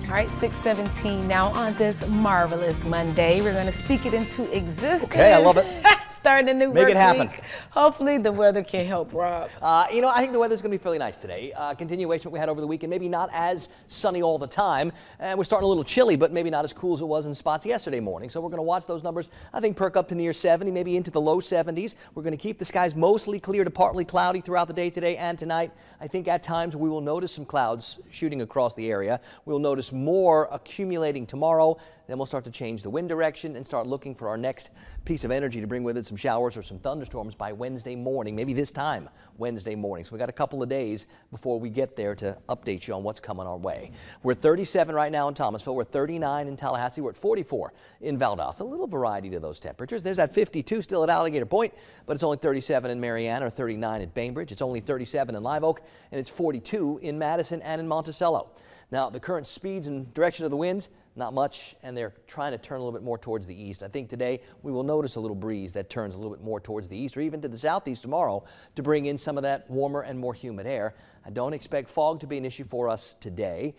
All right, 6:17 now on this marvelous Monday. We're going to speak it into existence. Okay, I love it. Starting a new Make work it happen. week. Hopefully the weather can help, Rob. I think the weather's going to be fairly nice today. Continuation of what we had over the weekend. Maybe not as sunny all the time. And we're starting a little chilly, but maybe not as cool as it was in spots yesterday morning. So we're going to watch those numbers, I think, perk up to near 70, maybe into the low 70s. We're going to keep the skies mostly clear to partly cloudy throughout the day today and tonight. I think at times we will notice some clouds shooting across the area. We'll notice more accumulating tomorrow. Then we'll start to change the wind direction and start looking for our next piece of energy to bring with it some showers or some thunderstorms by Wednesday morning, maybe this time Wednesday morning. So we got a couple of days before we get there to update you on what's coming our way. We're at 37 right now in Thomasville. We're at 39 in Tallahassee. We're at 44 in Valdosta. A little variety to those temperatures. There's that 52 still at Alligator Point, but it's only 37 in Marianna or 39 at Bainbridge. It's only 37 in Live Oak, and it's 42 in Madison and in Monticello. Now, the current speeds and direction of the winds, not much, and they're trying to turn a little bit more towards the east. I think today we will notice a little breeze that turns a little bit more towards the east or even to the southeast tomorrow to bring in some of that warmer and more humid air. I don't expect fog to be an issue for us today.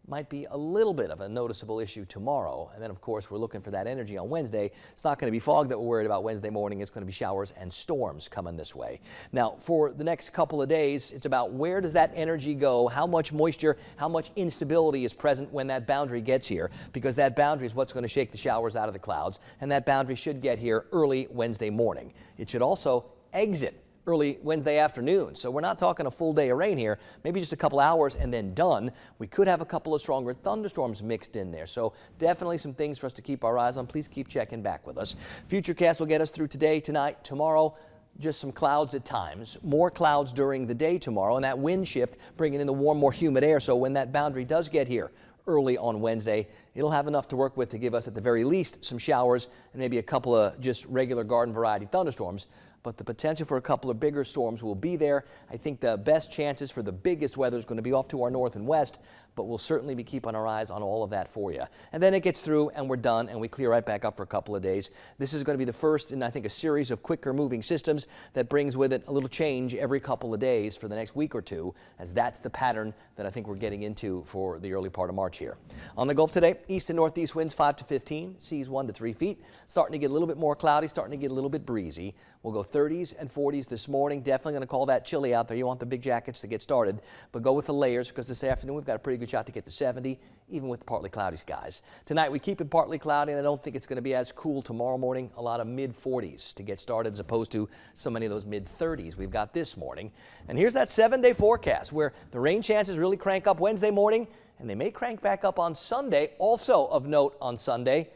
Might be a little bit of a noticeable issue tomorrow. And then, of course, we're looking for that energy on Wednesday. It's not going to be fog that we're worried about Wednesday morning. It's going to be showers and storms coming this way. Now, for the next couple of days, it's about where does that energy go, how much moisture, how much instability is present when that boundary gets here, because that boundary is what's going to shake the showers out of the clouds, and that boundary should get here early Wednesday morning. It should also exit early Wednesday afternoon. So we're not talking a full day of rain here, maybe just a couple hours and then done. We could have a couple of stronger thunderstorms mixed in there. So definitely some things for us to keep our eyes on. Please keep checking back with us. Futurecast will get us through today, tonight, tomorrow. Just some clouds at times, more clouds during the day tomorrow, and that wind shift bringing in the warm, more humid air. So when that boundary does get here early on Wednesday, it'll have enough to work with to give us at the very least some showers and maybe a couple of just regular garden variety thunderstorms. But the potential for a couple of bigger storms will be there. I think the best chances for the biggest weather is going to be off to our north and west, but we'll certainly be keeping our eyes on all of that for you. And then it gets through and we're done and we clear right back up for a couple of days. This is going to be the first in, I think, a series of quicker moving systems that brings with it a little change every couple of days for the next week or two, as that's the pattern that I think we're getting into for the early part of March here. On the Gulf today, east and northeast winds 5 to 15, seas 1 to 3 feet. Starting to get a little bit more cloudy, starting to get a little bit breezy. We'll go 30s and 40s this morning. Definitely going to call that chilly out there. You want the big jackets to get started, but go with the layers because this afternoon we've got a pretty good shot to get to 70, even with the partly cloudy skies. Tonight we keep it partly cloudy, and I don't think it's going to be as cool tomorrow morning. A lot of mid-40s to get started as opposed to so many of those mid-30s we've got this morning. And here's that 7-day forecast where the rain chances really crank up Wednesday morning, and they may crank back up on Sunday. Also of note on Sunday,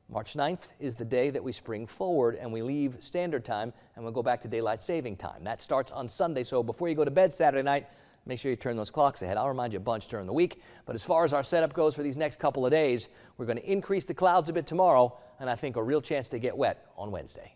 March 9th is the day that we spring forward and we leave standard time and we'll go back to daylight saving time. That starts on Sunday, so before you go to bed Saturday night, make sure you turn those clocks ahead. I'll remind you a bunch during the week, but as far as our setup goes for these next couple of days, we're going to increase the clouds a bit tomorrow and I think a real chance to get wet on Wednesday.